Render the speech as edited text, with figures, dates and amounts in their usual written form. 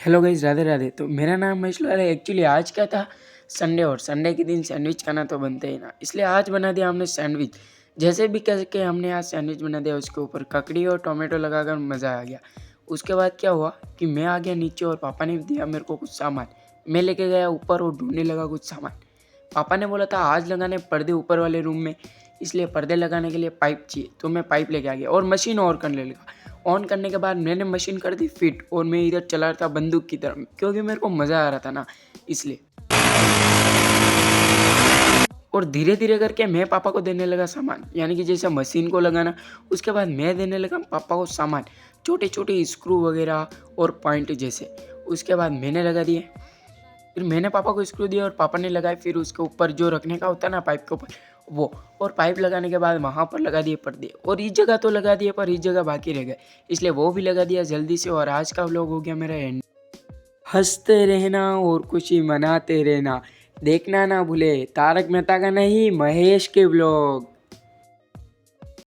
Hello guys, Radhe Radhe. तो मेरा नाम महेश लाल है। एक्चुअली आज क्या था, संडे, और संडे के दिन सैंडविच खाना तो बनता ही ना, इसलिए आज बना दिया हमने सैंडविच। जैसे भी करके हमने आज सैंडविच बना दिया, उसके ऊपर ककड़ी और टोमेटो लगाकर मज़ा आ गया। उसके बाद क्या हुआ कि मैं आ गया नीचे और पापा ने दिया मेरे को कुछ सामान। मैं लेके गया ऊपर और ढूंढने लगा कुछ सामान। पापा ने बोला था आज लगाने पर्दे ऊपर वाले रूम में, इसलिए पर्दे लगाने के लिए पाइप चाहिए, तो मैं पाइप लेके आ गया और मशीन ऑन करने लगा। ऑन करने के बाद मैंने मशीन कर दी फिट, और मैं इधर चला रहा था बंदूक की तरफ, क्योंकि मेरे को मज़ा आ रहा था ना, इसलिए। और धीरे धीरे करके मैं पापा को देने लगा सामान, यानी कि जैसे मशीन को लगाना, उसके बाद मैं देने लगा पापा को सामान, छोटे छोटे स्क्रू वगैरह और पॉइंट जैसे। उसके बाद मैंने लगा दिए, फिर मैंने पापा को स्क्रू दिया और पापा ने लगाए। फिर उसके ऊपर जो रखने का होता है ना पाइप के ऊपर, वो, और पाइप लगाने के बाद वहाँ पर लगा दिए पर्दे, और इस जगह तो लगा दिए पर इस जगह बाकी रह गए, इसलिए वो भी लगा दिया जल्दी से। और आज का व्लॉग हो गया मेरा एंड। हंसते रहना और खुशी मनाते रहना, देखना ना भूले तारक मेहता का नहीं, महेश के व्लॉग।